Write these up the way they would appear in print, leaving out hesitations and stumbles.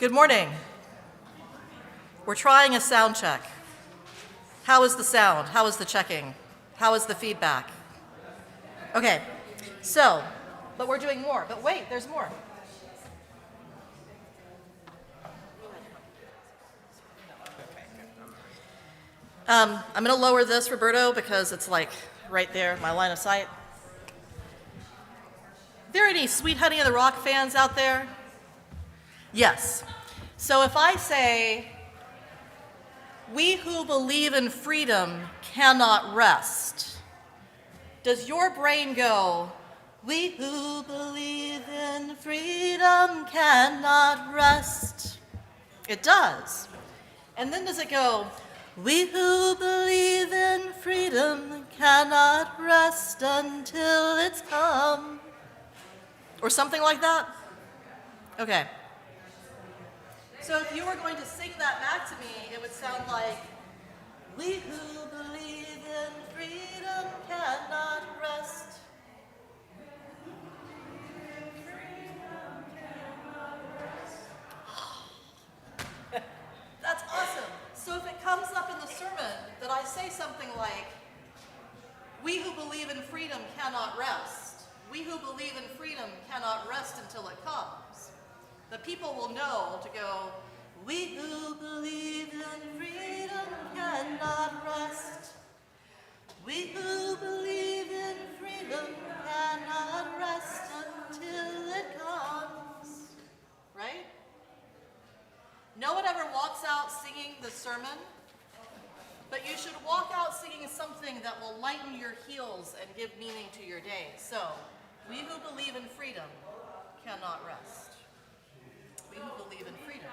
Good morning. We're trying a sound check. How is the sound? How is the checking? How is the feedback? Okay, but we're doing more. But wait, there's more. I'm going to lower this, Roberto, because it's like right there, my line of sight. There any Sweet Honey in the Rock fans out there? Yes. So if I say, we who believe in freedom cannot rest, does your brain go, we who believe in freedom cannot rest? It does. And then does it go, we who believe in freedom cannot rest until it's come? Or something like that? Okay. So if you were going to sing that back to me, it would sound like, we who believe in freedom cannot rest. That's awesome. So if it comes up in the sermon that I say something like, we who believe in freedom cannot rest, we who believe in freedom cannot rest until it comes, the people will know to go, we who believe in freedom cannot rest. We who believe in freedom cannot rest until it comes. Right? No one ever walks out singing the sermon, but you should walk out singing something that will lighten your heels and give meaning to your day. So, we who believe in freedom cannot rest. We who believe in freedom.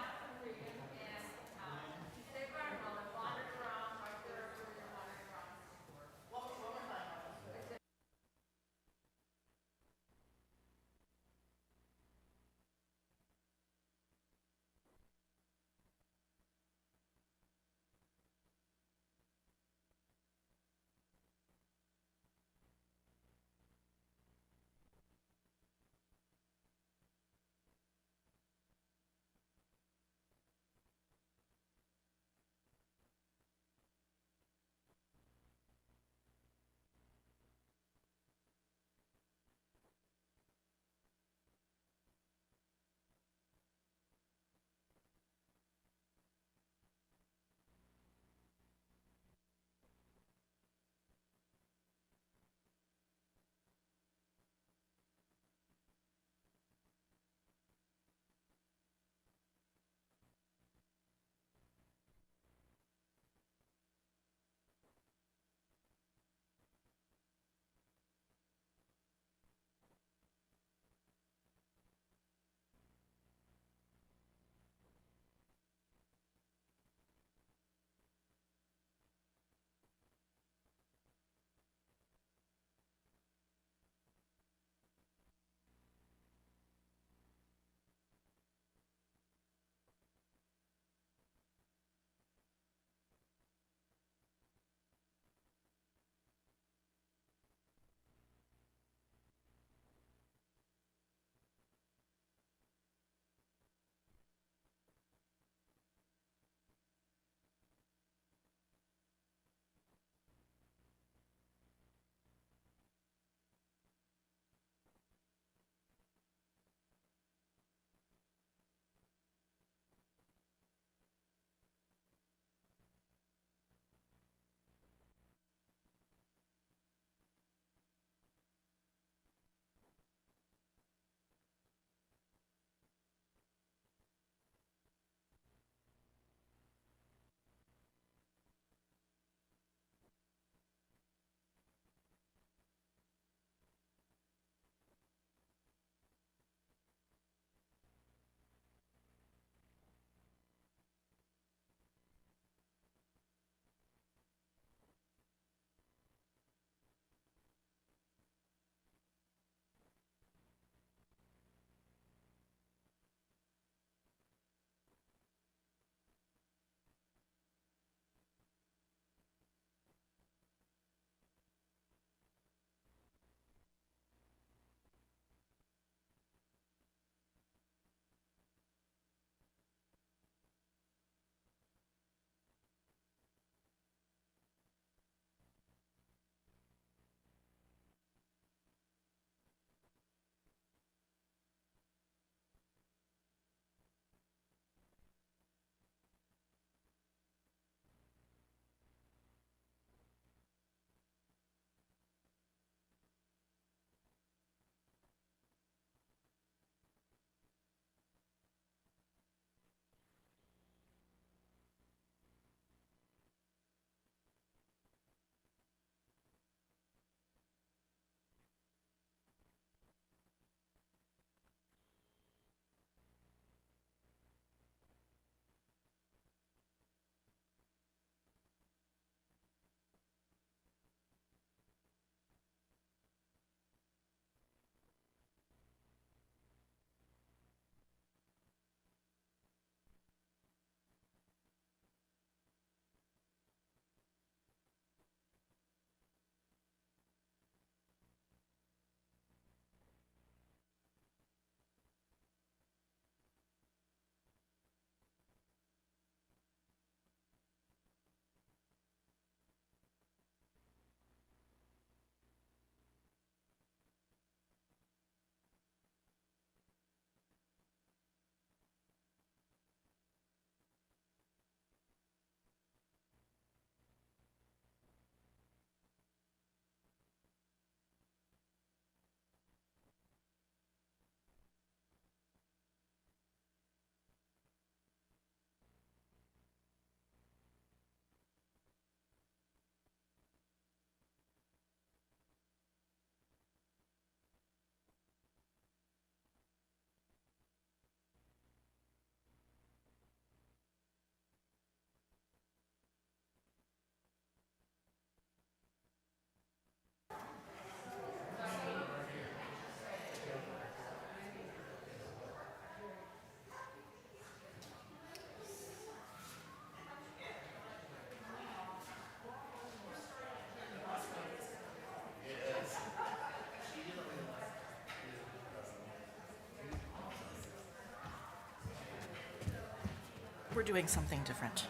we're doing something different.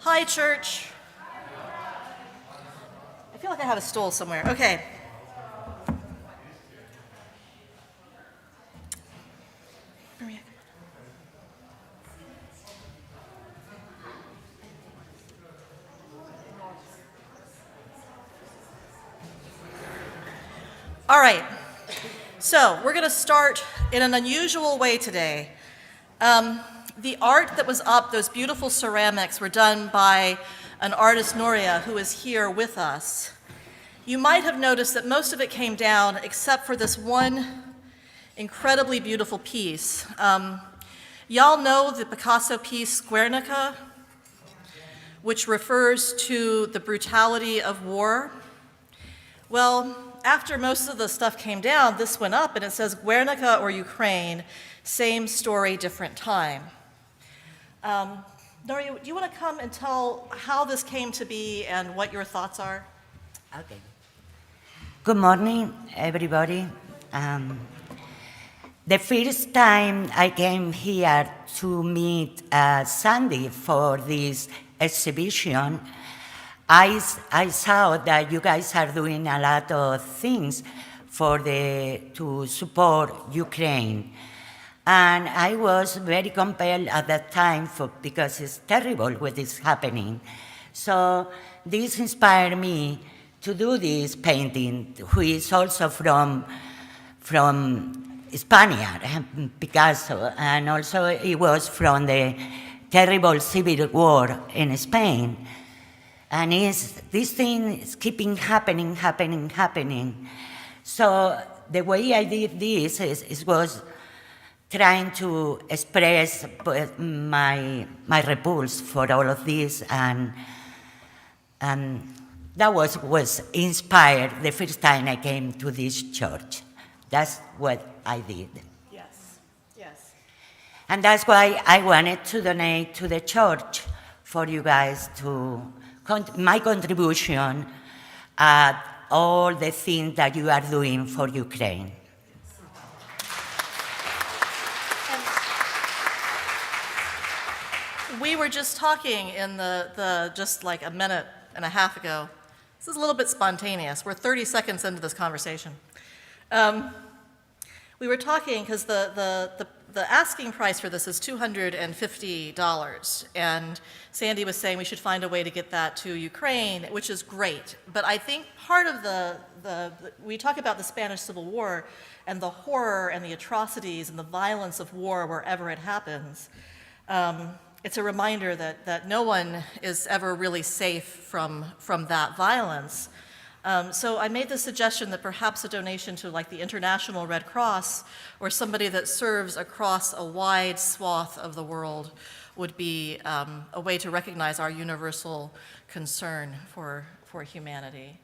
Hi, church. I feel like I have a stool somewhere. Okay. Maria. All right. So we're going to start in an unusual way today. The art that was up, those beautiful ceramics, were done by an artist, Noria, who is here with us. You might have noticed that most of it came down except for this one incredibly beautiful piece. Y'all know the Picasso piece Guernica, which refers to the brutality of war. Well, after most of the stuff came down, this went up and it says Guernica or Ukraine, same story, different time. Noria, do you want to come and tell how this came to be and what your thoughts are? Okay. Good morning, everybody. The first time I came here to meet Sandy for this exhibition, I saw that you guys are doing a lot of things to support Ukraine. And I was very compelled at that time because it's terrible what is happening. So this inspired me to do this painting, who is also from Spaniard, Picasso, and also it was from the terrible civil war in Spain. And this thing is keeping happening. So the way I did this was trying to express my repulse for all of this, and that was inspired the first time I came to this church. That's what I did. Yes, yes. And that's why I wanted to donate to the church for you guys my contribution at all the things that you are doing for Ukraine. We were just talking in the just like a minute and a half ago. This is a little bit spontaneous. We're 30 seconds into this conversation. We were talking because the asking price for this is $250, and Sandy was saying we should find a way to get that to Ukraine, which is great. But I think part of we talk about the Spanish Civil War and the horror and the atrocities and the violence of war wherever it happens. It's a reminder that no one is ever really safe from that violence. So I made the suggestion that perhaps a donation to like the International Red Cross or somebody that serves across a wide swath of the world would be a way to recognize our universal concern for humanity.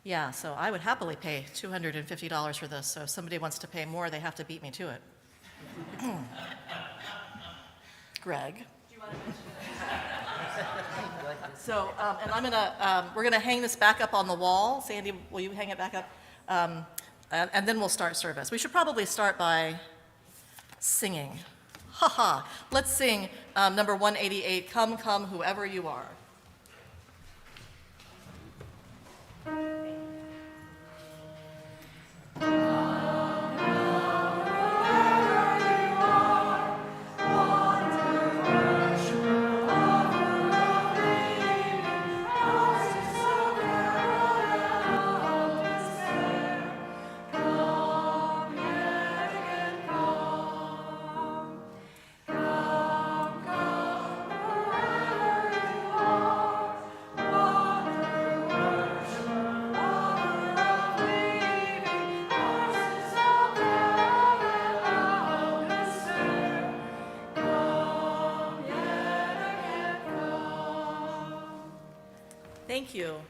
Yeah, so I would happily pay $250 for this. So if somebody wants to pay more, they have to beat me to it. Greg. Do you want to So, and we're gonna hang this back up on the wall. Sandy, will you hang it back up? And then we'll start service. We should probably start by singing. Ha. Let's sing number 188, Come, Come, Whoever You Are. Thank you.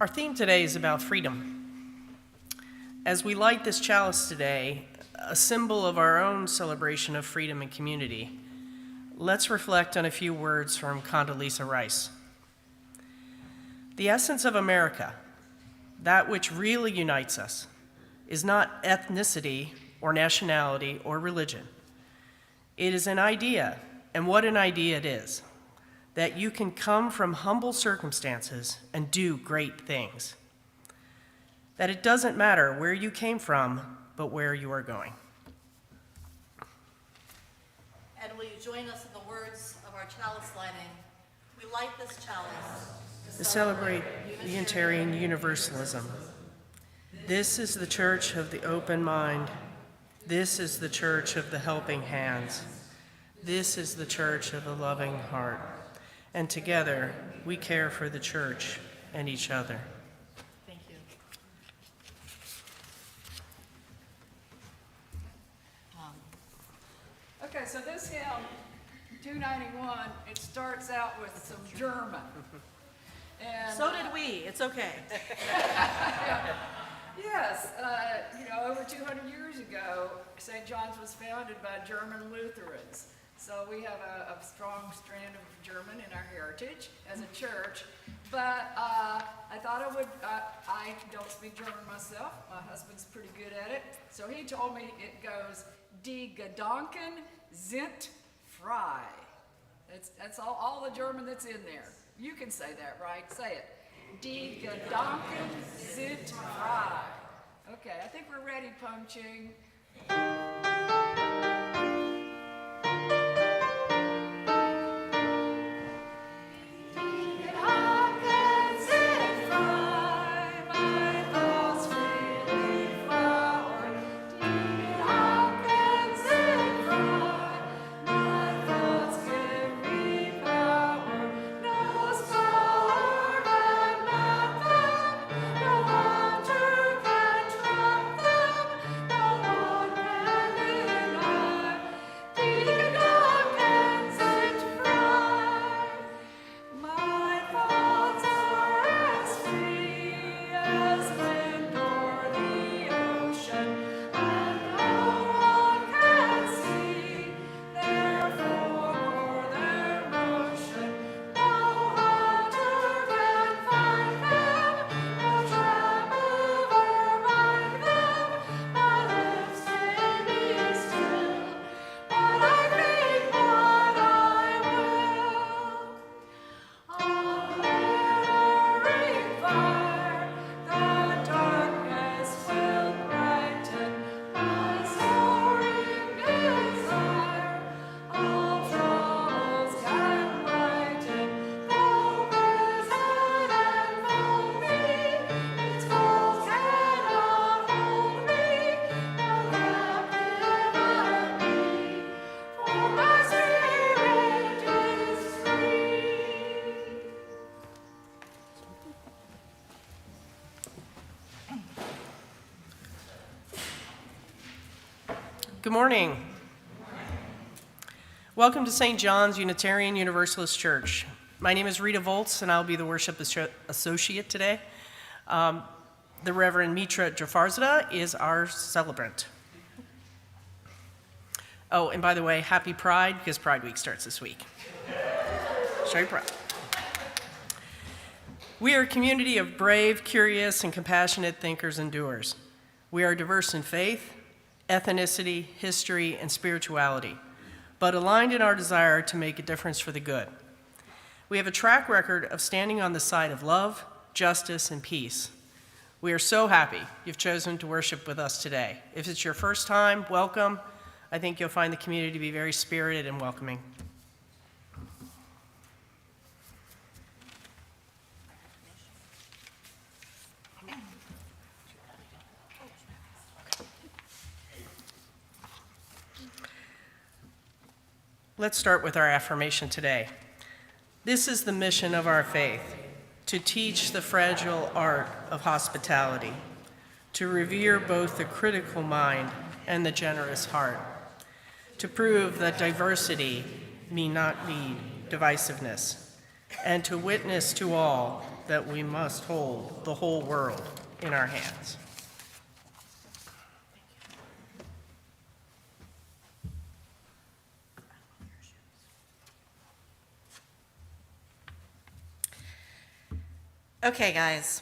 Our theme today is about freedom. As we light this chalice today, a symbol of our own celebration of freedom and community, let's reflect on a few words from Condoleezza Rice. The essence of America, that which really unites us, is not ethnicity or nationality or religion. It is an idea, and what an idea it is, that you can come from humble circumstances and do great things. That it doesn't matter where you came from, but where you are going. And will you join us in the words of our chalice lighting? We light this chalice To celebrate Unitarian Universalism. This is the church of the open mind. This is the church of the helping hands. This is the church of the loving heart. And together, we care for the church and each other. Thank you. Okay, so this hymn, 291, it starts out with some German. And, So did we. It's okay. yes, over 200 years ago, St. John's was founded by German Lutherans. So we have a strong strand of German in our heritage as a church. But I thought I don't speak German myself. My husband's pretty good at it. So he told me it goes, Die Gedanken sind frei. That's all the German that's in there. You can say that, right? Say it. Die Gedanken sind frei. Okay, I think we're ready, Pung Ching. Good morning. Welcome to St. John's Unitarian Universalist Church. My name is Rita Volz, and I'll be the worship associate today. The Reverend Mitra Jafarzadeh is our celebrant. Oh, and by the way, happy Pride, because Pride Week starts this week. Show your pride. We are a community of brave, curious, and compassionate thinkers and doers. We are diverse in faith, ethnicity, history, and spirituality, but aligned in our desire to make a difference for the good. We have a track record of standing on the side of love, justice, and peace. We are so happy you've chosen to worship with us today. If it's your first time, welcome. I think you'll find the community to be very spirited and welcoming. Let's start with our affirmation today. This is the mission of our faith, to teach the fragile art of hospitality, to revere both the critical mind and the generous heart, to prove that diversity may not need divisiveness, and to witness to all that we must hold the whole world in our hands. Okay, guys.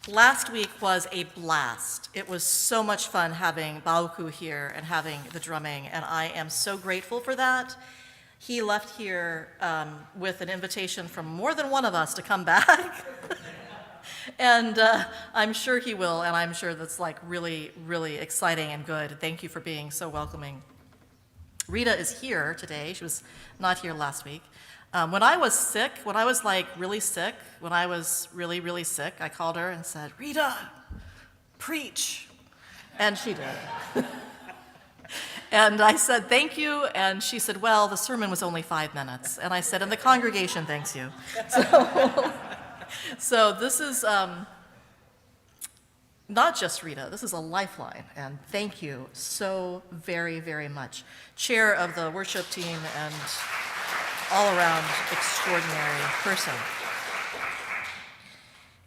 Last week was a blast. It was so much fun having Bauku here and having the drumming, and I am so grateful for that. He left here with an invitation from more than one of us to come back. And I'm sure he will, and I'm sure that's like really, really exciting and good. Thank you for being so welcoming. Rita is here today. She was not here last week. When I was sick, when I was like really sick, when I was really, really sick, I called her and said, "Rita, preach." And she did. And I said, "Thank you." And she said, "Well, the sermon was only 5 minutes." And I said, "And the congregation thanks you." So this is not just Rita, this is a lifeline. And thank you so very, very much. Chair of the worship team and all-around extraordinary person.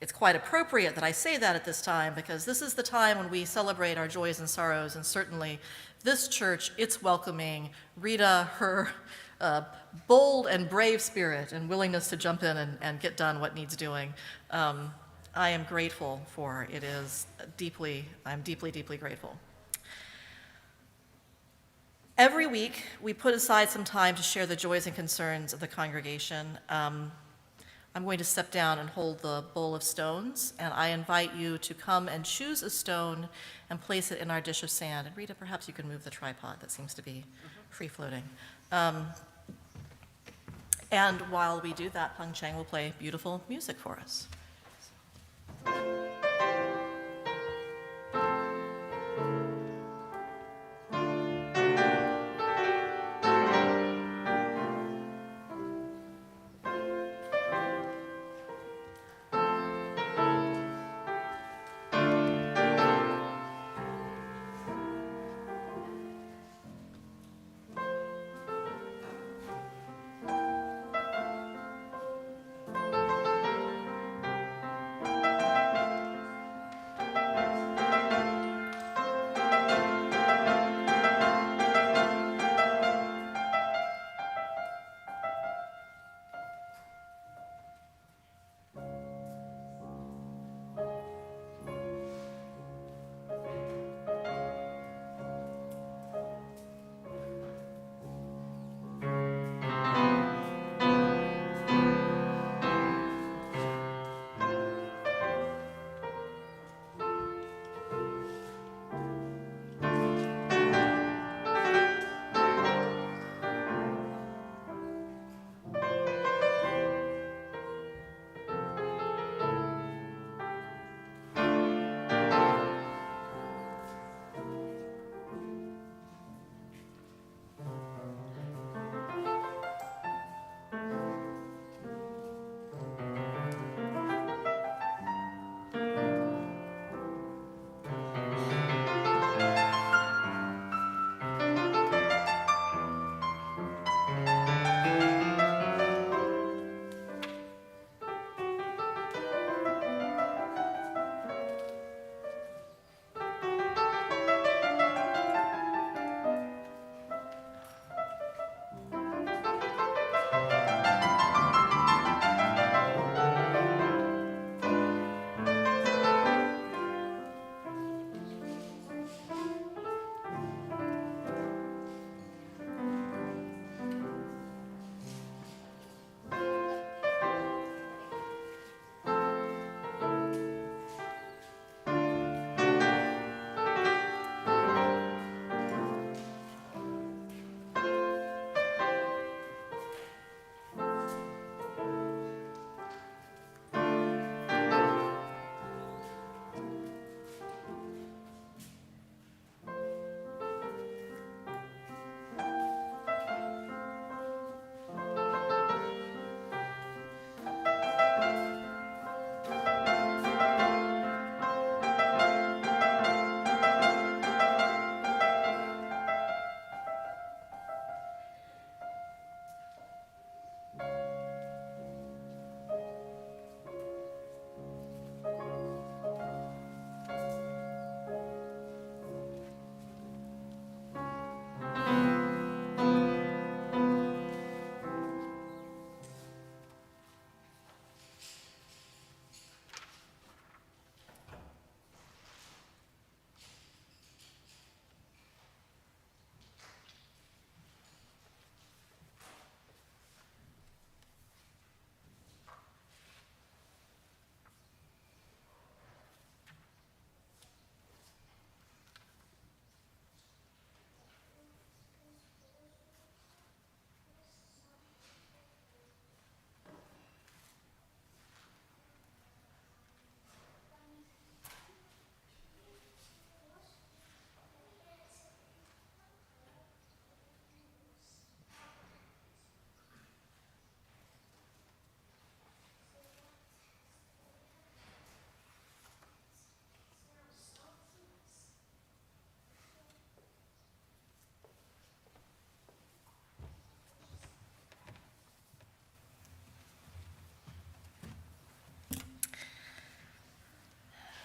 It's quite appropriate that I say that at this time, because this is the time when we celebrate our joys and sorrows, and certainly this church, it's welcoming Rita, her bold and brave spirit and willingness to jump in and get done what needs doing. I am grateful for it. I'm deeply, deeply grateful. Every week, we put aside some time to share the joys and concerns of the congregation. I'm going to step down and hold the bowl of stones, and I invite you to come and choose a stone and place it in our dish of sand. And Rita, perhaps you can move the tripod that seems to be free-floating. And while we do that, Peng Cheng will play beautiful music for us.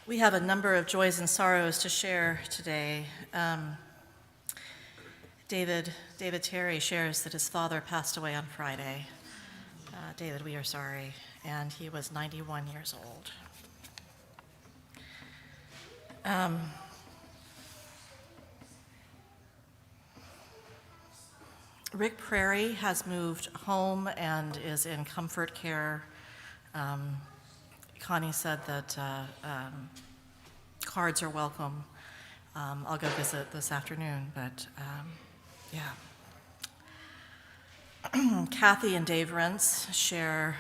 We have a number of joys and sorrows to share today. David Terry shares that his father passed away on Friday. David, we are sorry, and he was 91 years old. Rick Prairie has moved home and is in comfort care. Connie said that cards are welcome. I'll go visit this afternoon, but yeah. Kathy and Dave Rentz share,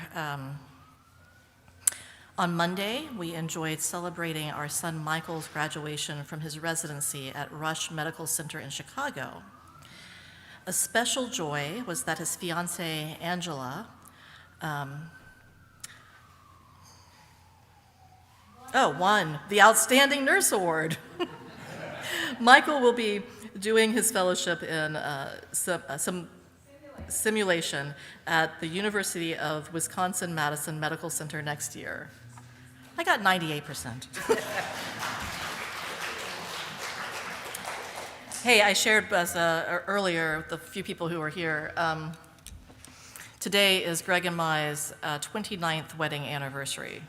on Monday, we enjoyed celebrating our son Michael's graduation from his residency at Rush Medical Center in Chicago. A special joy was that his fiancée, Angela, won the Outstanding Nurse Award. Michael will be doing his fellowship in some simulation at the University of Wisconsin-Madison Medical Center next year. I got 98%. Hey, I shared earlier with the few people who were here. Today is Greg and Mai's 29th wedding anniversary.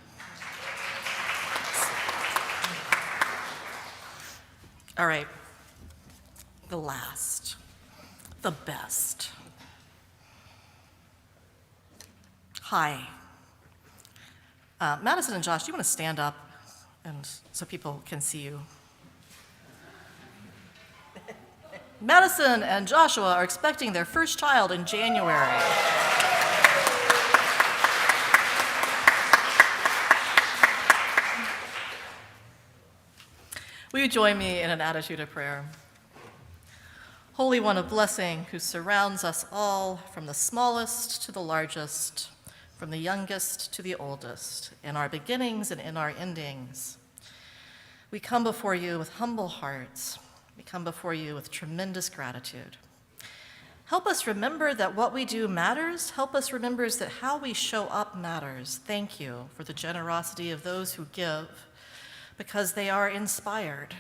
All right, the last, the best. Hi. Madison and Josh, do you want to stand up and so people can see you? Madison and Joshua are expecting their first child in January. Will you join me in an attitude of prayer? Holy One of blessing, who surrounds us all from the smallest to the largest, from the youngest to the oldest, in our beginnings and in our endings, we come before you with humble hearts. We come before you with tremendous gratitude. Help us remember that what we do matters. Help us remember that how we show up matters. Thank you for the generosity of those who give, because they are inspired.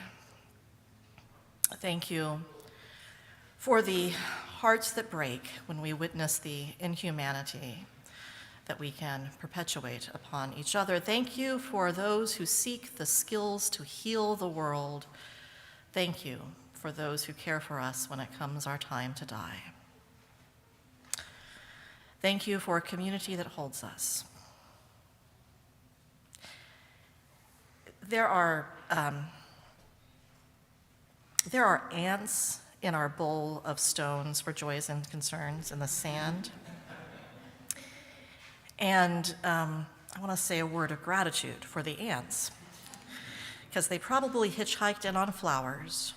Thank you for the hearts that break when we witness the inhumanity that we can perpetuate upon each other. Thank you for those who seek the skills to heal the world. Thank you for those who care for us when it comes our time to die. Thank you for a community that holds us. There are ants in our bowl of stones for joys and concerns in the sand. And I want to say a word of gratitude for the ants, because they probably hitchhiked in on flowers,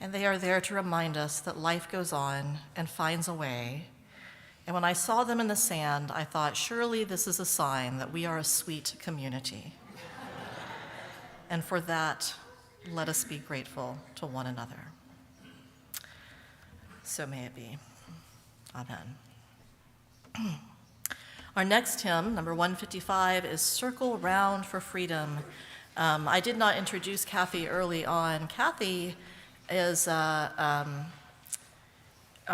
and they are there to remind us that life goes on and finds a way. And when I saw them in the sand, I thought, surely this is a sign that we are a sweet community. And for that, let us be grateful to one another. So may it be. Amen. Our next hymn, number 155, is Circle Round for Freedom. I did not introduce Kathy early on. Kathy is our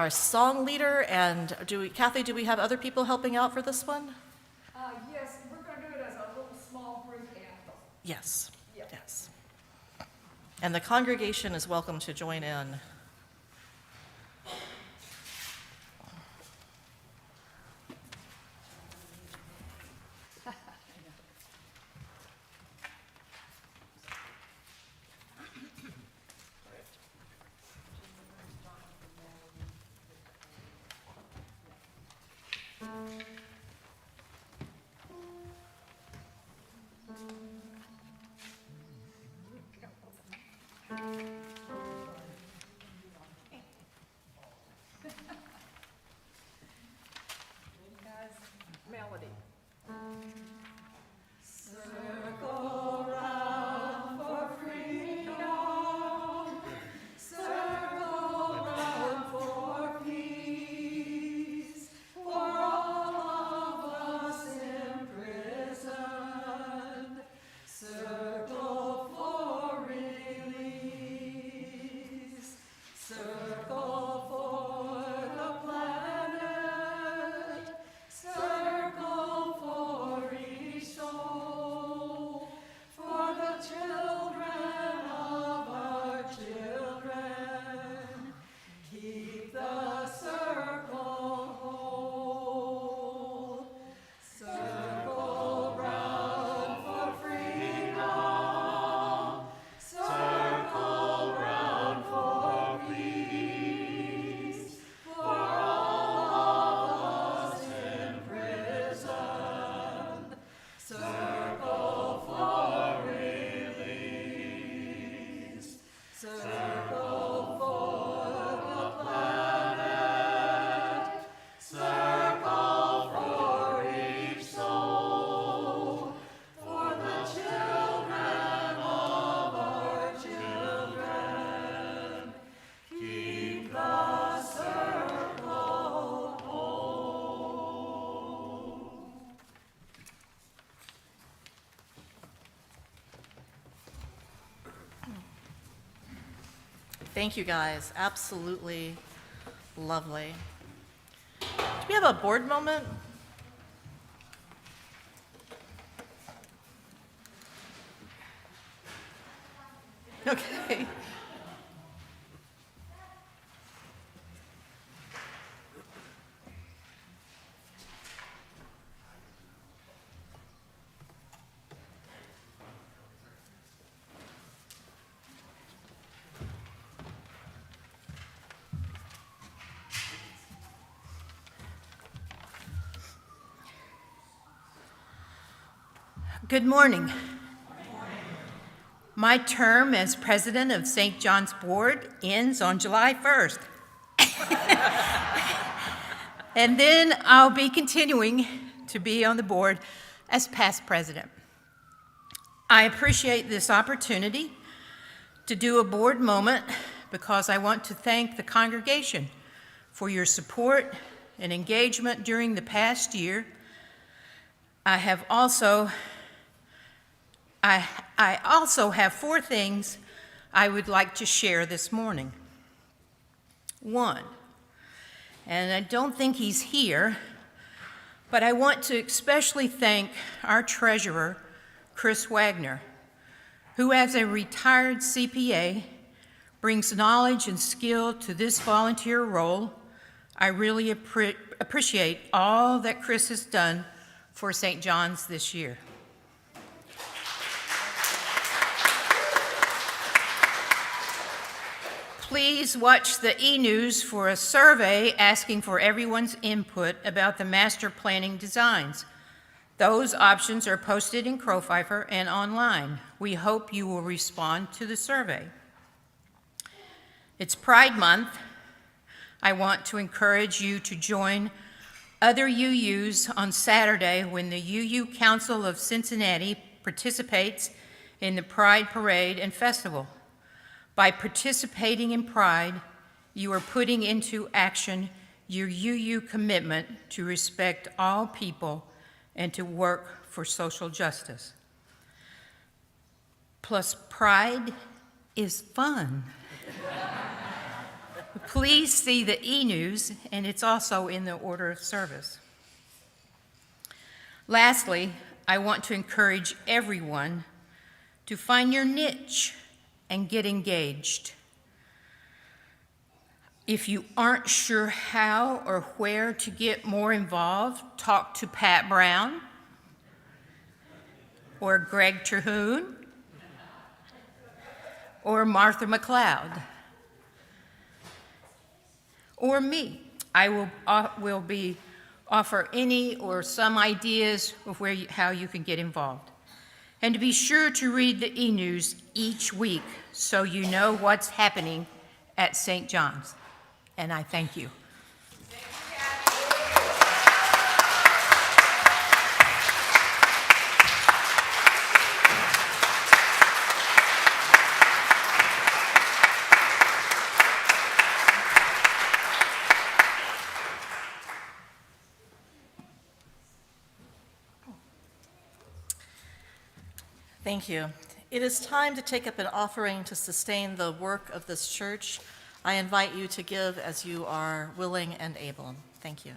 song leader, and Kathy, do we have other people helping out for this one? Yes, we're going to do it as a little small group anthem. Yes, Yeah. yes. And the congregation is welcome to join in. Thank you, guys. Absolutely lovely. Do we have a board moment? Okay. Good morning. My term as president of St. John's Board ends on July 1st. And then I'll be continuing to be on the board as past president. I appreciate this opportunity to do a board moment because I want to thank the congregation for your support and engagement during the past year. I also have 4 things I would like to share this morning. 1, and I don't think he's here, but I want to especially thank our treasurer, Chris Wagner, who as a retired CPA brings knowledge and skill to this volunteer role. I really appreciate all that Chris has done for St. John's this year. Please watch the e-news for a survey asking for everyone's input about the master planning designs. Those options are posted in Crowpfeifer and online. We hope you will respond to the survey. It's Pride Month. I want to encourage you to join other UUs on Saturday when the UU Council of Cincinnati participates in the Pride Parade and Festival. By participating in Pride, you are putting into action your UU commitment to respect all people and to work for social justice. Plus, Pride is fun. Please see the e-news, and it's also in the order of service. Lastly, I want to encourage everyone to find your niche and get engaged. If you aren't sure how or where to get more involved, talk to Pat Brown or Greg Terhune or Martha McLeod or me. I will offer any or some ideas of how you can get involved. And to be sure to read the e-news each week so you know what's happening at St. John's. And I thank you. Thank you. It is time to take up an offering to sustain the work of this church. I invite you to give as you are willing and able. Thank you.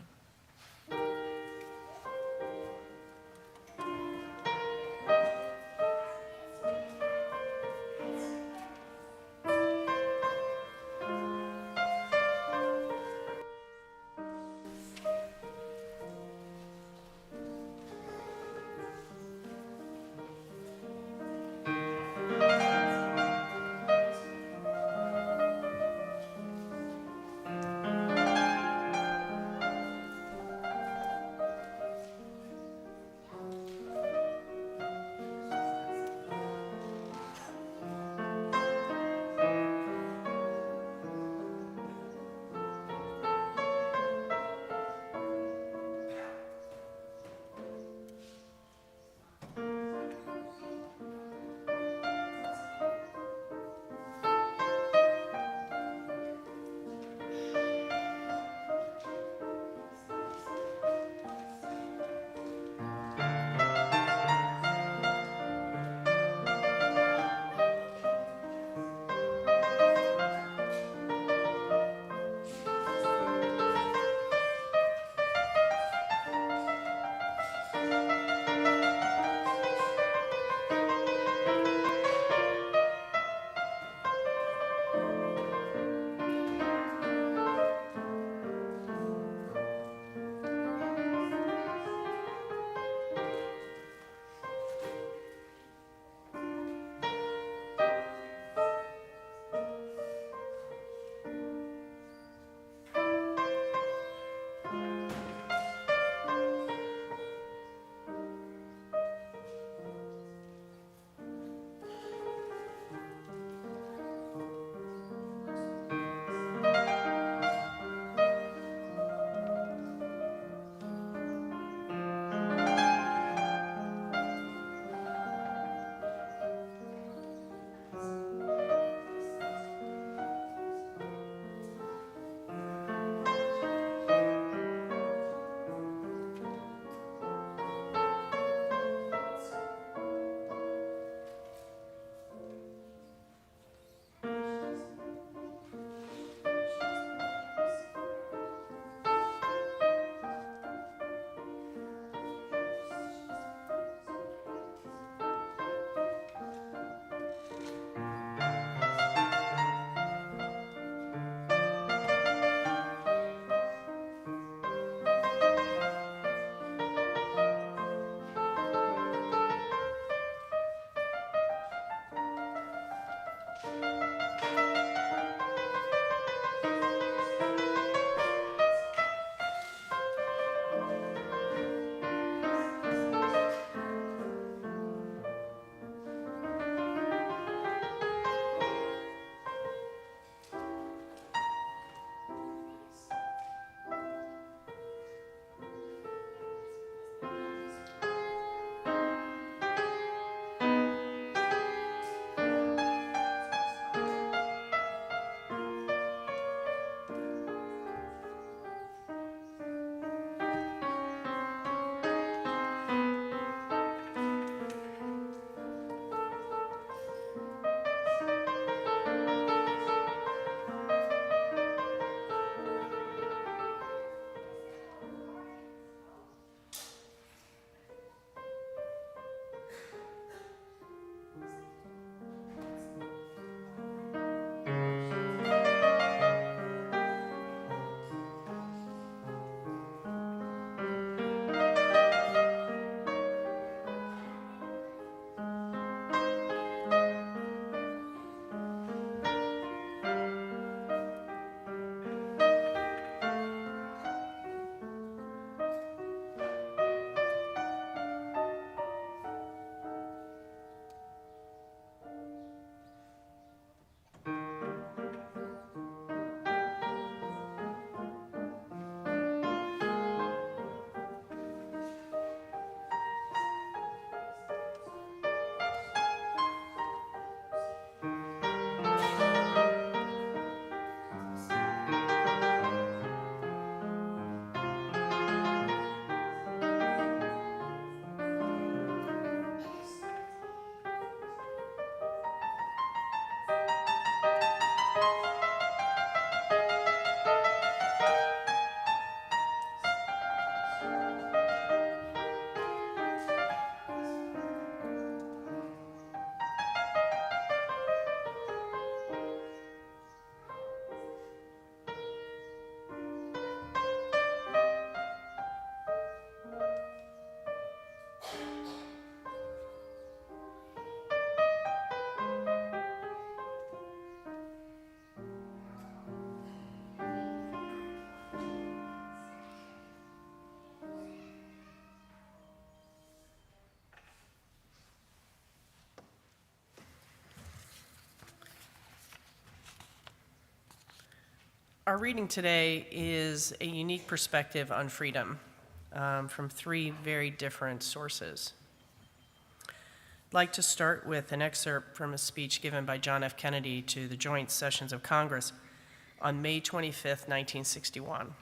Our reading today is a unique perspective on freedom from three very different sources. I'd like to start with an excerpt from a speech given by John F. Kennedy to the joint sessions of Congress on May 25th, 1961.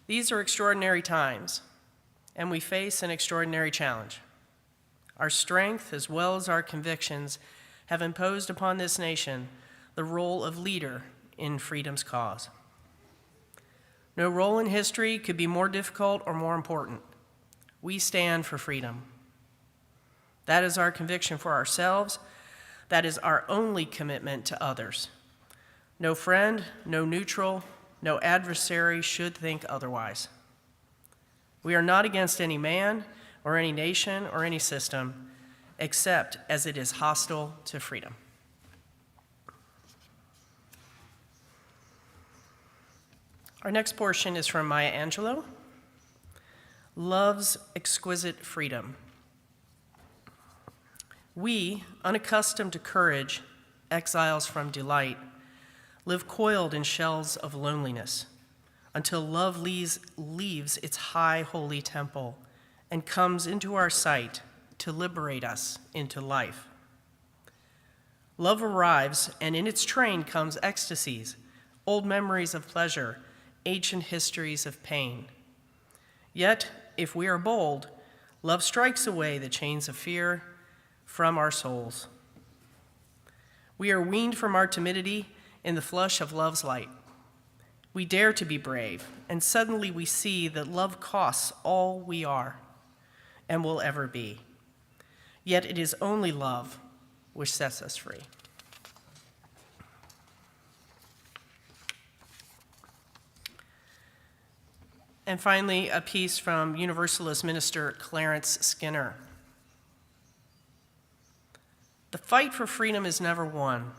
These are extraordinary times, and we face an extraordinary challenge. Our strength, as well as our convictions, have imposed upon this nation the role of leader in freedom's cause. No role in history could be more difficult or more important. We stand for freedom. That is our conviction for ourselves. That is our only commitment to others. No friend, no neutral, no adversary should think otherwise. We are not against any man or any nation or any system, except as it is hostile to freedom. Our next portion is from Maya Angelou, Love's Exquisite Freedom. We, unaccustomed to courage, exiles from delight, live coiled in shells of loneliness until love leaves its high holy temple and comes into our sight to liberate us into life. Love arrives, and in its train comes ecstasies, old memories of pleasure, ancient histories of pain. Yet, if we are bold, love strikes away the chains of fear from our souls. We are weaned from our timidity in the flush of love's light. We dare to be brave, and suddenly we see that love costs all we are and will ever be. Yet it is only love which sets us free. And finally, a piece from Universalist minister Clarence Skinner. The fight for freedom is never won.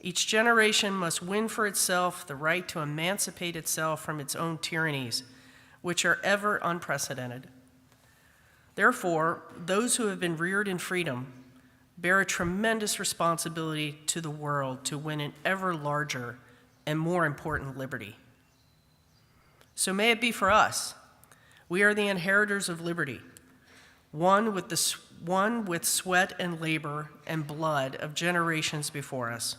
Each generation must win for itself the right to emancipate itself from its own tyrannies, which are ever unprecedented. Therefore, those who have been reared in freedom bear a tremendous responsibility to the world to win an ever larger and more important liberty. So may it be for us. We are the inheritors of liberty, one with sweat and labor and blood of generations before us.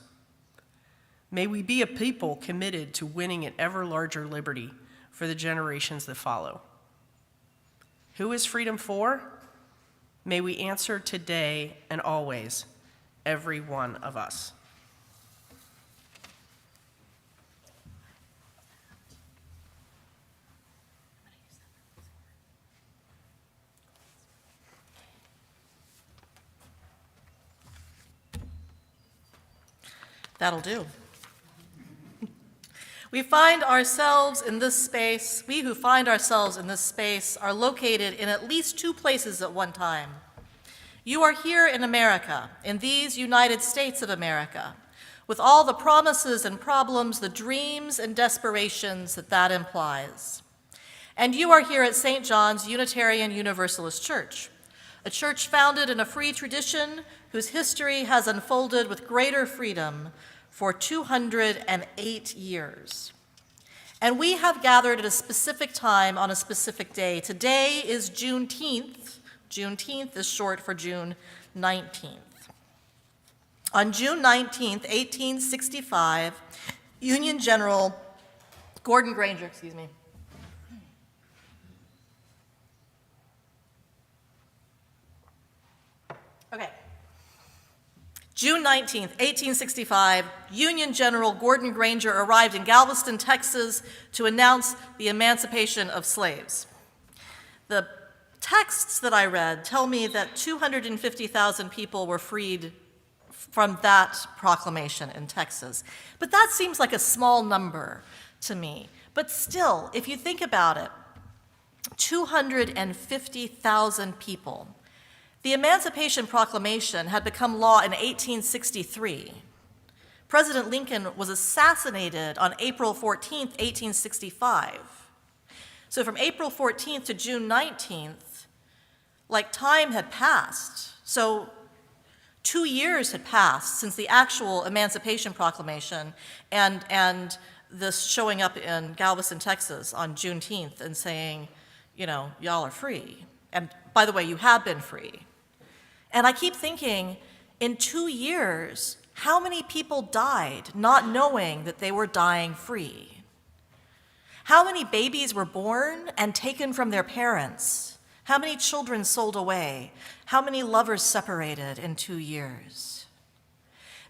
May we be a people committed to winning an ever larger liberty for the generations that follow. Who is freedom for? May we answer today and always, every one of us. That'll do. We who find ourselves in this space are located in at least two places at one time. You are here in America, in these United States of America, with all the promises and problems, the dreams and desperations that implies. And you are here at St. John's Unitarian Universalist Church, a church founded in a free tradition whose history has unfolded with greater freedom for 208 years. And we have gathered at a specific time on a specific day. Today is Juneteenth. Juneteenth is short for June 19th. On June 19th, 1865, Union General Gordon Granger, June 19th, 1865, Union General Gordon Granger arrived in Galveston, Texas, to announce the emancipation of slaves. The texts that I read tell me that 250,000 people were freed from that proclamation in Texas. But that seems like a small number to me. But still, if you think about it, 250,000 people. The Emancipation Proclamation had become law in 1863. President Lincoln was assassinated on April 14th, 1865. So from April 14th to June 19th, like time had passed. So 2 years had passed since the actual Emancipation Proclamation and this showing up in Galveston, Texas on Juneteenth and saying, you know, y'all are free. And by the way, you have been free. And I keep thinking, in 2 years, how many people died not knowing that they were dying free? How many babies were born and taken from their parents? How many children sold away? How many lovers separated in 2 years?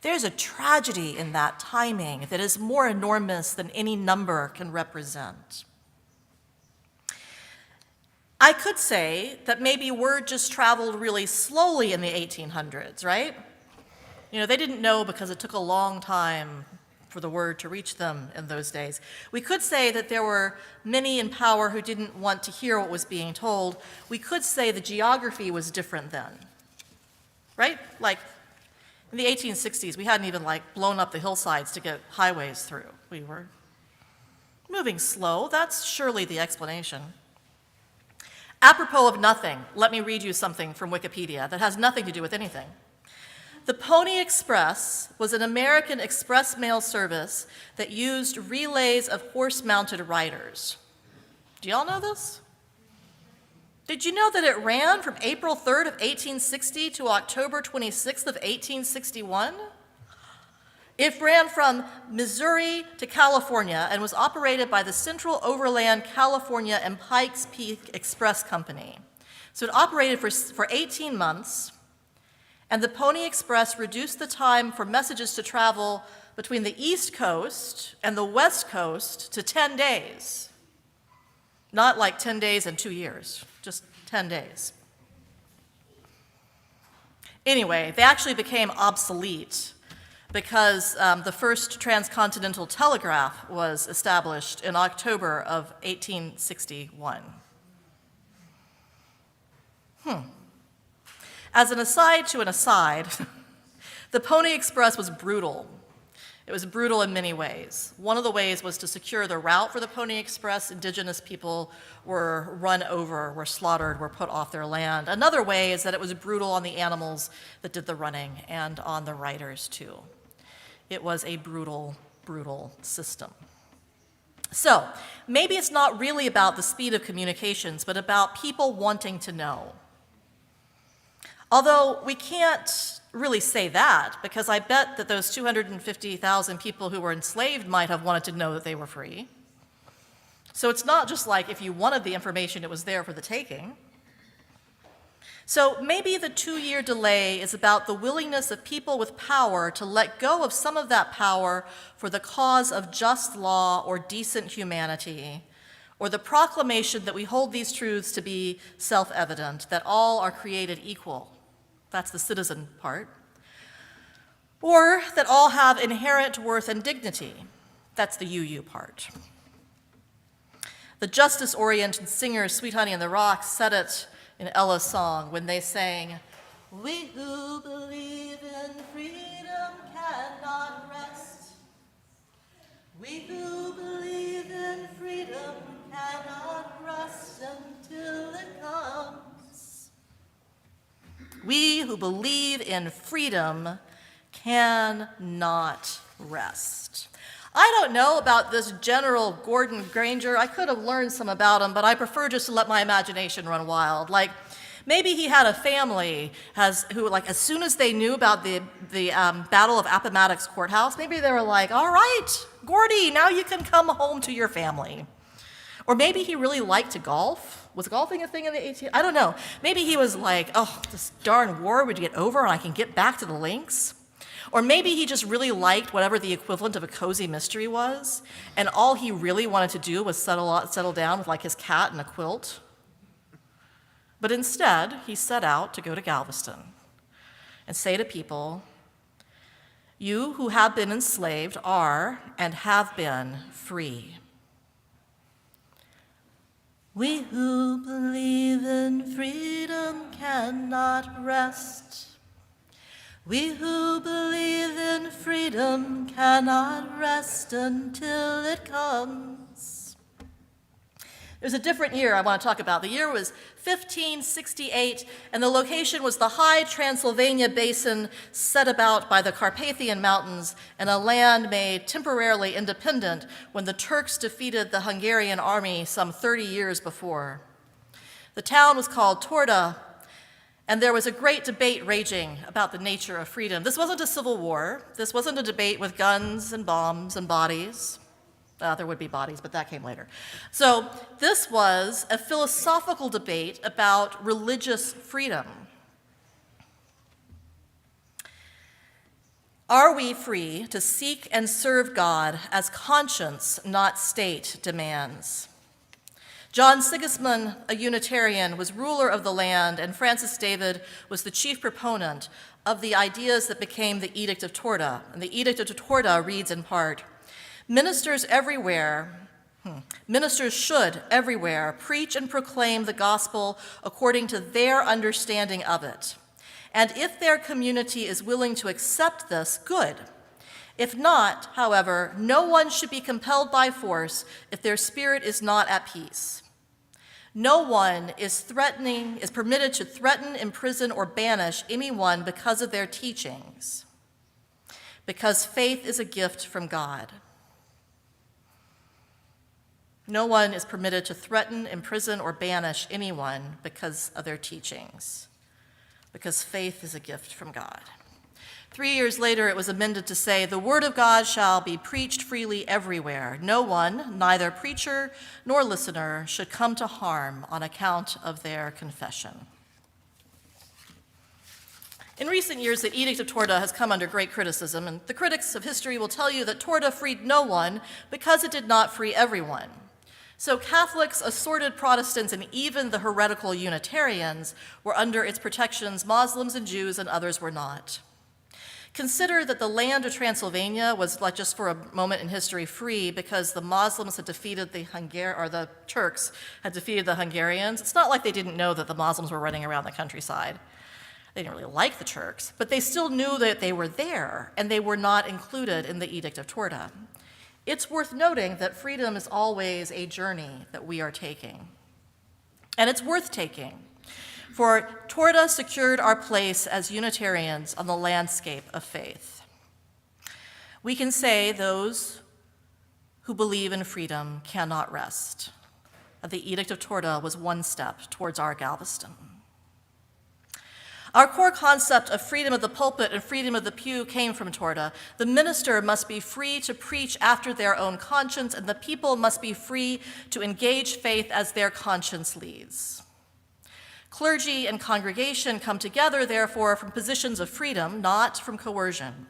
There's a tragedy in that timing that is more enormous than any number can represent. I could say that maybe word just traveled really slowly in the 1800s, right? You know, they didn't know because it took a long time for the word to reach them in those days. We could say that there were many in power who didn't want to hear what was being told. We could say the geography was different then, right? Like in the 1860s, we hadn't even blown up the hillsides to get highways through. We were moving slow. That's surely the explanation. Apropos of nothing, let me read you something from Wikipedia that has nothing to do with anything. The Pony Express was an American express mail service that used relays of horse-mounted riders. Do y'all know this? Did you know that it ran from April 3rd of 1860 to October 26th of 1861? It ran from Missouri to California and was operated by the Central Overland California and Pikes Peak Express Company. So it operated for 18 months, and the Pony Express reduced the time for messages to travel between the East Coast and the West Coast to 10 days. Not like 10 days and 2 years, just 10 days. Anyway, they actually became obsolete because the first transcontinental telegraph was established in October of 1861. As an aside to an aside, the Pony Express was brutal. It was brutal in many ways. One of the ways was to secure the route for the Pony Express. Indigenous people were run over, were slaughtered, were put off their land. Another way is that it was brutal on the animals that did the running and on the riders too. It was a brutal, brutal system. So maybe it's not really about the speed of communications, but about people wanting to know. Although we can't really say that, because I bet that those 250,000 people who were enslaved might have wanted to know that they were free. So it's not just like if you wanted the information, it was there for the taking. So maybe the 2-year delay is about the willingness of people with power to let go of some of that power for the cause of just law or decent humanity, or the proclamation that we hold these truths to be self-evident, that all are created equal. That's the citizen part. Or that all have inherent worth and dignity. That's the UU part. The justice-oriented singers Sweet Honey and the Rocks said it in Ella's song when they sang, "We who believe in freedom cannot rest. We who believe in freedom cannot rest until it comes." We who believe in freedom cannot rest. I don't know about this General Gordon Granger. I could have learned some about him, but I prefer just to let my imagination run wild. Like, maybe he had a family who, like, as soon as they knew about the Battle of Appomattox Courthouse, maybe they were like, "All right, Gordy, now you can come home to your family." Or maybe he really liked to golf. Was golfing a thing in the 1800s? I don't know. Maybe he was like, "Oh, this darn war would get over and I can get back to the links." Or maybe he just really liked whatever the equivalent of a cozy mystery was, and all he really wanted to do was settle down with like his cat and a quilt. But instead, he set out to go to Galveston and say to people, "You who have been enslaved are and have been free. We who believe in freedom cannot rest. We who believe in freedom cannot rest until it comes." There's a different year I want to talk about. The year was 1568, and the location was the high Transylvania basin set about by the Carpathian Mountains and a land made temporarily independent when the Turks defeated the Hungarian army some 30 years before. The town was called Torda, and there was a great debate raging about the nature of freedom. This wasn't a civil war. This wasn't a debate with guns and bombs and bodies. There would be bodies, but that came later. So this was a philosophical debate about religious freedom. Are we free to seek and serve God as conscience, not state, demands? John Sigismund, a Unitarian, was ruler of the land, and Francis David was the chief proponent of the ideas that became the Edict of Torda. And the Edict of Torda reads in part, Ministers should everywhere preach and proclaim the gospel according to their understanding of it. And if their community is willing to accept this, good. If not, however, no one should be compelled by force if their spirit is not at peace. No one is permitted to threaten, imprison, or banish anyone because of their teachings, because faith is a gift from God. No one is permitted to threaten, imprison, or banish anyone because of their teachings, because faith is a gift from God. 3 years later, it was amended to say, the word of God shall be preached freely everywhere. No one, neither preacher nor listener, should come to harm on account of their confession. In recent years, the Edict of Torda has come under great criticism, and the critics of history will tell you that Torda freed no one because it did not free everyone. So Catholics, assorted Protestants, and even the heretical Unitarians were under its protections. Muslims and Jews and others were not. Consider that the land of Transylvania was, like, just for a moment in history, free because the Muslims had defeated the Turks had defeated the Hungarians. It's not like they didn't know that the Muslims were running around the countryside. They didn't really like the Turks, but they still knew that they were there, and they were not included in the Edict of Torda. It's worth noting that freedom is always a journey that we are taking. And it's worth taking, for Torda secured our place as Unitarians on the landscape of faith. We can say those who believe in freedom cannot rest. The Edict of Torda was one step towards our Galveston. Our core concept of freedom of the pulpit and freedom of the pew came from Torda. The minister must be free to preach after their own conscience, and the people must be free to engage faith as their conscience leads. Clergy and congregation come together, therefore, from positions of freedom, not from coercion.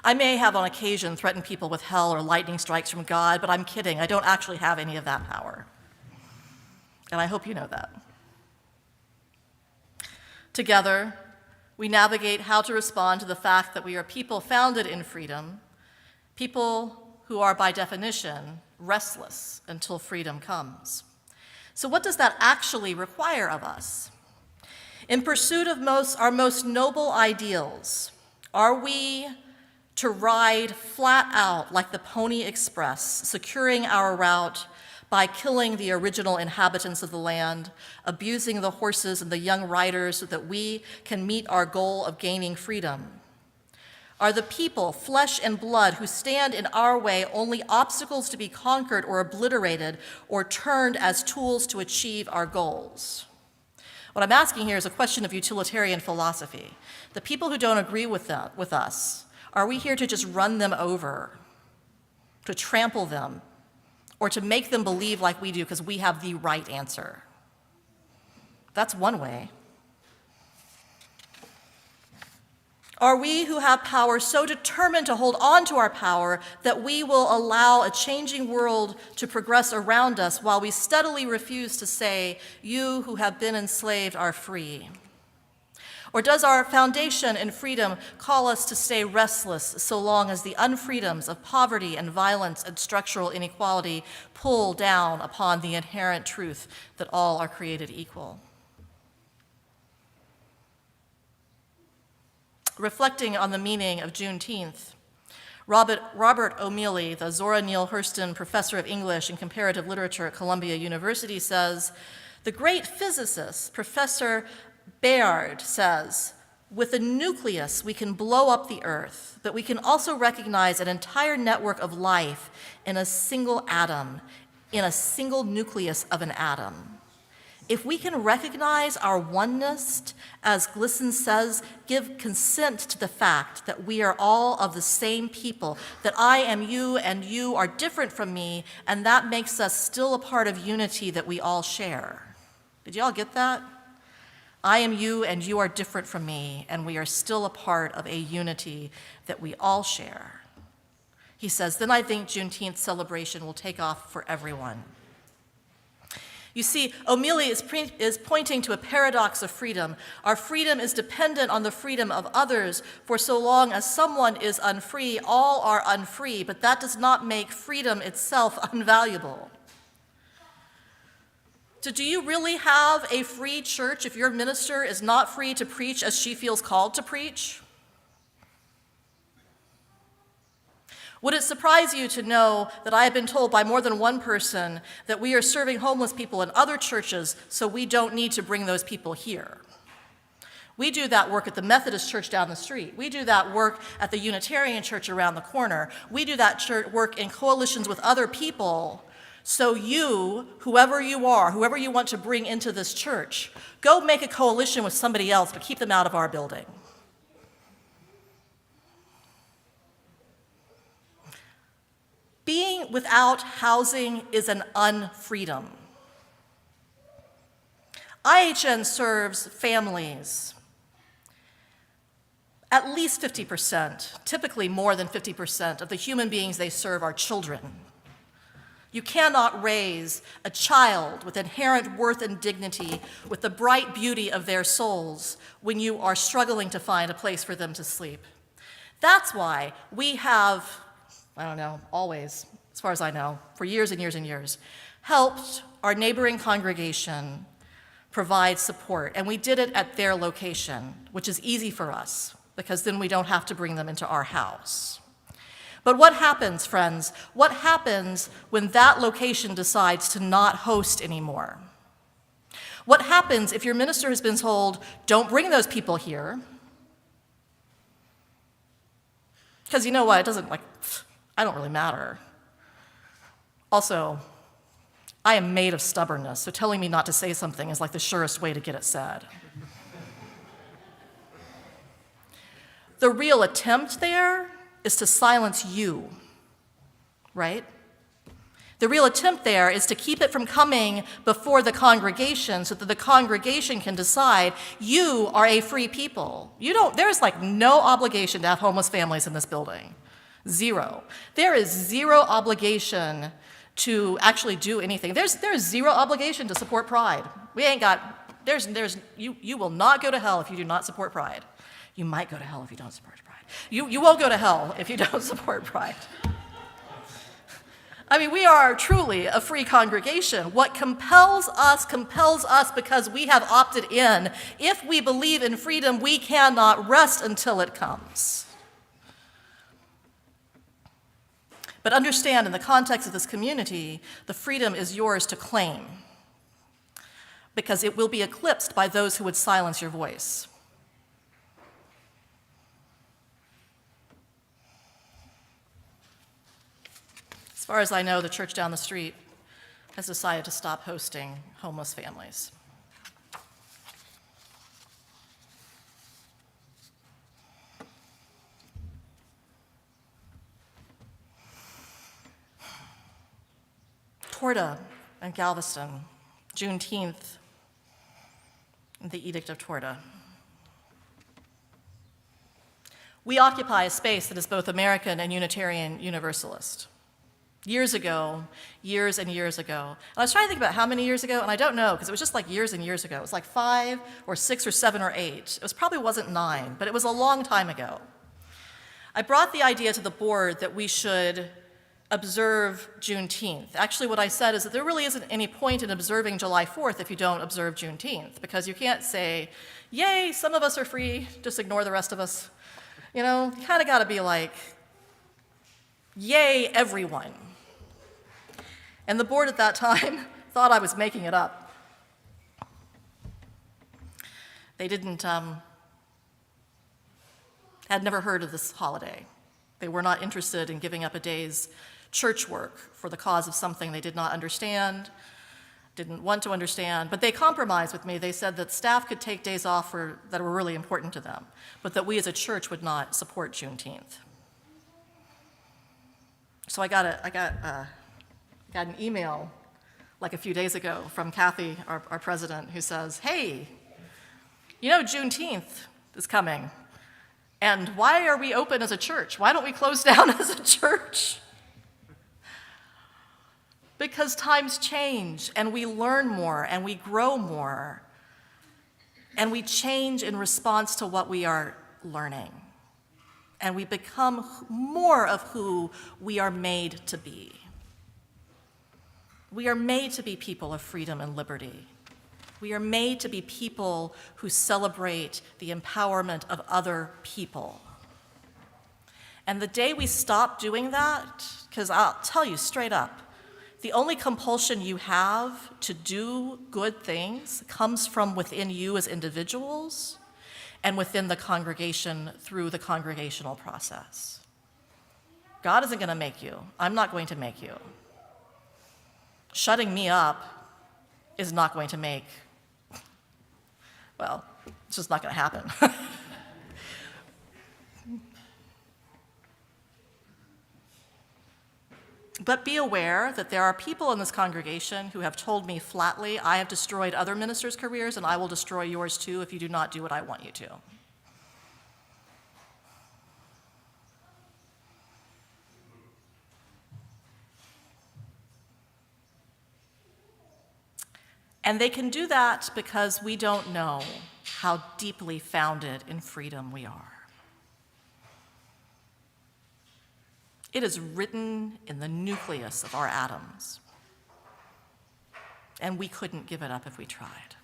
I may have on occasion threatened people with hell or lightning strikes from God, but I'm kidding. I don't actually have any of that power. And I hope you know that. Together, we navigate how to respond to the fact that we are people founded in freedom, people who are by definition restless until freedom comes. So what does that actually require of us? In pursuit of our most noble ideals, are we to ride flat out like the Pony Express, securing our route by killing the original inhabitants of the land, abusing the horses and the young riders so that we can meet our goal of gaining freedom? Are the people, flesh and blood, who stand in our way only obstacles to be conquered or obliterated or turned as tools to achieve our goals? What I'm asking here is a question of utilitarian philosophy. The people who don't agree with us, are we here to just run them over, to trample them, or to make them believe like we do because we have the right answer? That's one way. Are we who have power so determined to hold on to our power that we will allow a changing world to progress around us while we steadily refuse to say, you who have been enslaved are free? Or does our foundation in freedom call us to stay restless so long as the unfreedoms of poverty and violence and structural inequality pull down upon the inherent truth that all are created equal? Reflecting on the meaning of Juneteenth, Robert O'Meally, the Zora Neale Hurston Professor of English and Comparative Literature at Columbia University, says, the great physicist, Professor Baird, says, with a nucleus, we can blow up the Earth, but we can also recognize an entire network of life in a single atom, in a single nucleus of an atom. If we can recognize our oneness, as Glisson says, give consent to the fact that we are all of the same people, that I am you and you are different from me, and that makes us still a part of unity that we all share. Did you all get that? I am you and you are different from me, and we are still a part of a unity that we all share. He says, then I think Juneteenth celebration will take off for everyone. You see, O'Meally is pointing to a paradox of freedom. Our freedom is dependent on the freedom of others. For so long as someone is unfree, all are unfree, but that does not make freedom itself unvaluable. So do you really have a free church if your minister is not free to preach as she feels called to preach? Would it surprise you to know that I have been told by more than one person that we are serving homeless people in other churches, so we don't need to bring those people here? We do that work at the Methodist church down the street. We do that work at the Unitarian church around the corner. We do that work in coalitions with other people. So you, whoever you are, whoever you want to bring into this church, go make a coalition with somebody else, but keep them out of our building. Being without housing is an unfreedom. IHN serves families. At least 50%, typically more than 50% of the human beings they serve are children. You cannot raise a child with inherent worth and dignity, with the bright beauty of their souls, when you are struggling to find a place for them to sleep. That's why we have, I don't know, always, as far as I know, for years and years and years, helped our neighboring congregation provide support. And we did it at their location, which is easy for us, because then we don't have to bring them into our house. But what happens, friends? What happens when that location decides to not host anymore? What happens if your minister has been told, don't bring those people here? Because you know what, it doesn't, I don't really matter. Also, I am made of stubbornness, so telling me not to say something is like the surest way to get it said. The real attempt there is to silence you, right? The real attempt there is to keep it from coming before the congregation so that the congregation can decide you are a free people. There's no obligation to have homeless families in this building. Zero. There is zero obligation to actually do anything. There's zero obligation to support Pride. You will not go to hell if you do not support Pride. You might go to hell if you don't support Pride. You won't go to hell if you don't support Pride. I mean, we are truly a free congregation. What compels us because we have opted in. If we believe in freedom, we cannot rest until it comes. But understand, in the context of this community, the freedom is yours to claim, because it will be eclipsed by those who would silence your voice. As far as I know, the church down the street has decided to stop hosting homeless families. Torda and Galveston, Juneteenth, the Edict of Torda. We occupy a space that is both American and Unitarian Universalist. Years and years ago. And I was trying to think about how many years ago, and I don't know, because it was just years and years ago. It was 5 or 6 or 7 or 8. It probably wasn't 9, but it was a long time ago. I brought the idea to the board that we should observe Juneteenth. Actually, what I said is that there really isn't any point in observing July 4th if you don't observe Juneteenth, because you can't say, yay, some of us are free, just ignore the rest of us. You kind of got to be Yay, everyone. And the board at that time thought I was making it up. They had never heard of this holiday. They were not interested in giving up a day's church work for the cause of something they did not understand, didn't want to understand, but they compromised with me. They said that staff could take days off that were really important to them, but that we as a church would not support Juneteenth. So I got an email like a few days ago from Kathy, our president, who says, hey, you know Juneteenth is coming, and why are we open as a church? Why don't we close down as a church? Because times change, and we learn more, and we grow more, and we change in response to what we are learning. And we become more of who we are made to be. We are made to be people of freedom and liberty. We are made to be people who celebrate the empowerment of other people. And the day we stop doing that, because I'll tell you straight up, the only compulsion you have to do good things comes from within you as individuals and within the congregation through the congregational process. God isn't going to make you. I'm not going to make you. Shutting me up is not going to make, well, it's just not going to happen. But be aware that there are people in this congregation who have told me flatly, I have destroyed other ministers' careers and I will destroy yours too if you do not do what I want you to. And they can do that because we don't know how deeply founded in freedom we are. It is written in the nucleus of our atoms, and we couldn't give it up if we tried.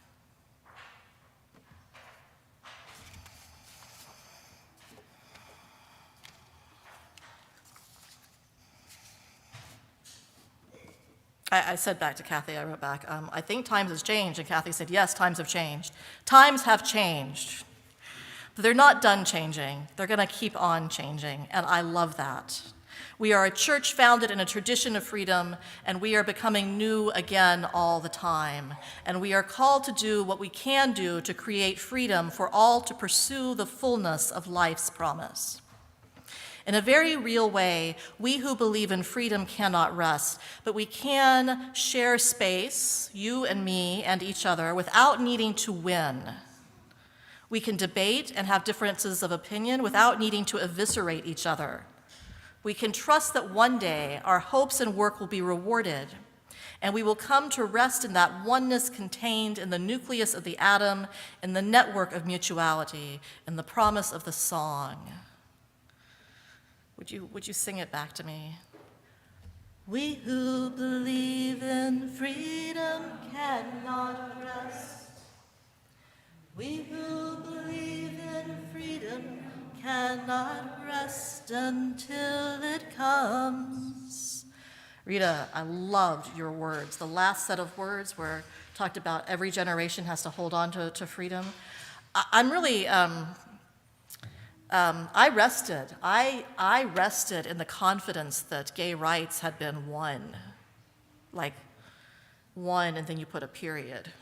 I said back to Kathy, I wrote back, I think times has changed, and Kathy said, yes, times have changed. Times have changed, but they're not done changing. They're gonna keep on changing, and I love that. We are a church founded in a tradition of freedom, and we are becoming new again all the time. And we are called to do what we can do to create freedom for all to pursue the fullness of life's promise. In a very real way, we who believe in freedom cannot rest, but we can share space, you and me and each other, without needing to win. We can debate and have differences of opinion without needing to eviscerate each other. We can trust that one day our hopes and work will be rewarded, and we will come to rest in that oneness contained in the nucleus of the atom, in the network of mutuality, in the promise of the song. Would you sing it back to me? We who believe in freedom cannot rest. We who believe in freedom cannot rest until it comes. Rita, I loved your words. The last set of words were talked about every generation has to hold on to freedom. I'm really, I rested. I rested in the confidence that gay rights had been won. Like, won, and then you put a period.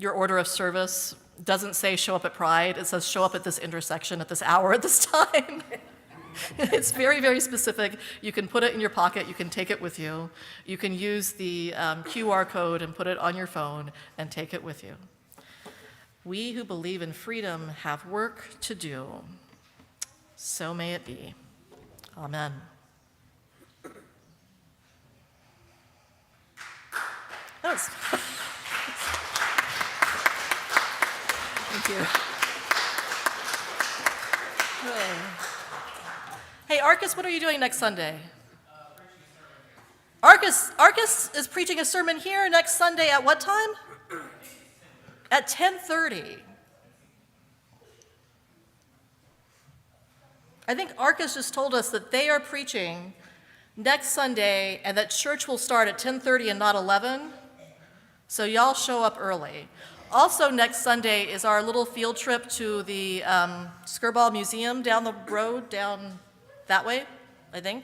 Your order of service doesn't say show up at Pride. It says show up at this intersection at this hour at this time. It's very, very specific. You can put it in your pocket. You can take it with you. You can use the QR code and put it on your phone and take it with you. We who believe in freedom have work to do. So may it be. Amen. That was... Thank you. Hey, Arcus, what are you doing next Sunday? Arcus is preaching a sermon here next Sunday at what time? at 10:30. I think Arcus just told us that they are preaching next Sunday and that church will start at 10:30 and not 11. So y'all show up early. Also next Sunday is our little field trip to the Skirball Museum down the road, down that way, I think.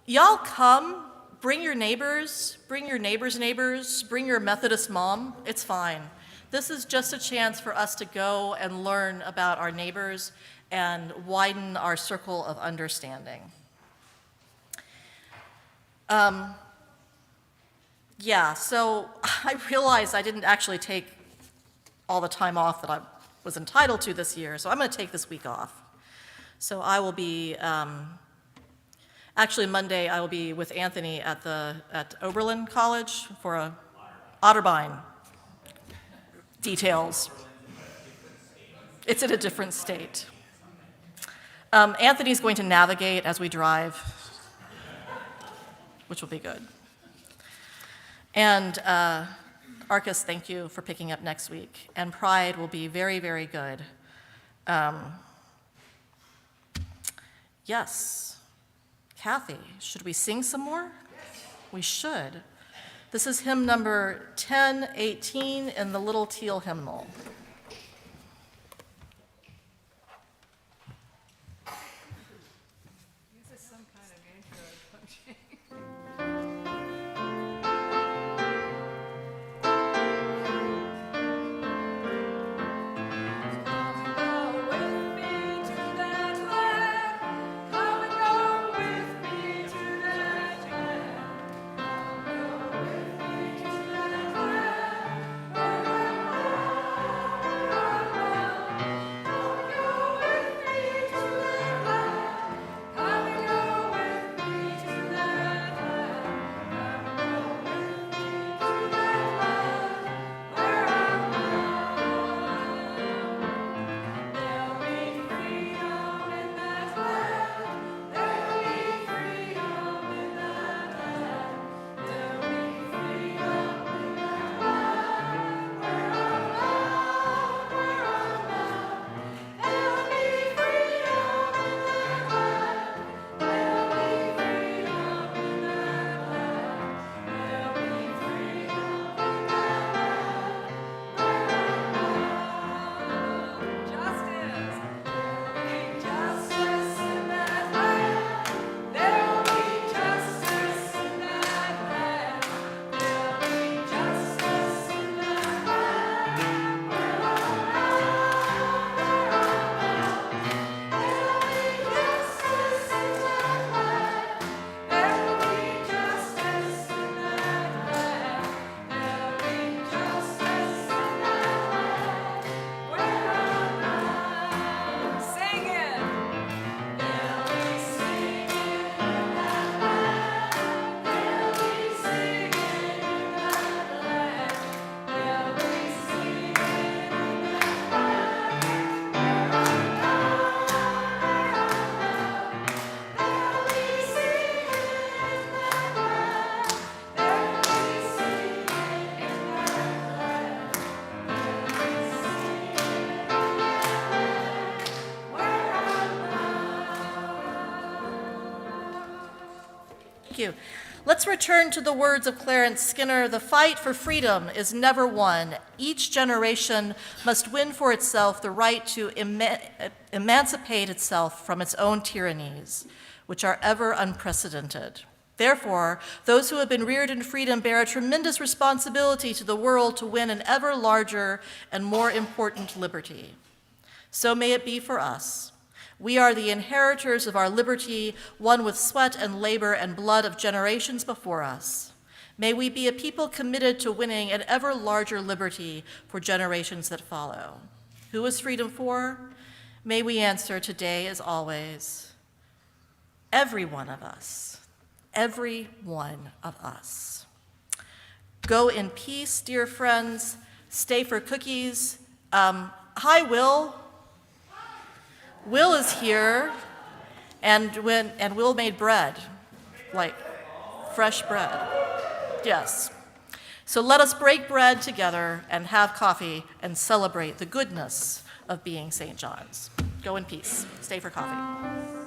Y'all come, bring your neighbors, bring your neighbors' neighbors, bring your Methodist mom. It's fine. This is just a chance for us to go and learn about our neighbors and widen our circle of understanding. Yeah, so I realized I didn't actually take all the time off that I was entitled to this year, so I'm going to take this week off. So I will be, actually Monday I will be with Anthony at Oberlin College for a Otterbein. Details. It's in a different state. Anthony's going to navigate as we drive, which will be good. And Arcus, thank you for picking up next week. And Pride will be very, very good. Yes. Kathy, should we sing some more? Yes. We should. This is hymn number 1018 in the Little Teal Hymnal. This is some kind of intro, don't you? You. Let's return to the words of Clarence Skinner. The fight for freedom is never won. Each generation must win for itself the right to emancipate itself from its own tyrannies, which are ever unprecedented. Therefore, those who have been reared in freedom bear a tremendous responsibility to the world to win an ever larger and more important liberty. So may it be for us. We are the inheritors of our liberty, won with sweat and labor and blood of generations before us. May we be a people committed to winning an ever larger liberty for generations that follow. Who is freedom for? May we answer today as always, every one of us, every one of us. Go in peace, dear friends. Stay for cookies. Hi, Will. Will is here, and Will made bread, like fresh bread. Yes. So let us break bread together and have coffee and celebrate the goodness of being St. John's. Go in peace. Stay for coffee.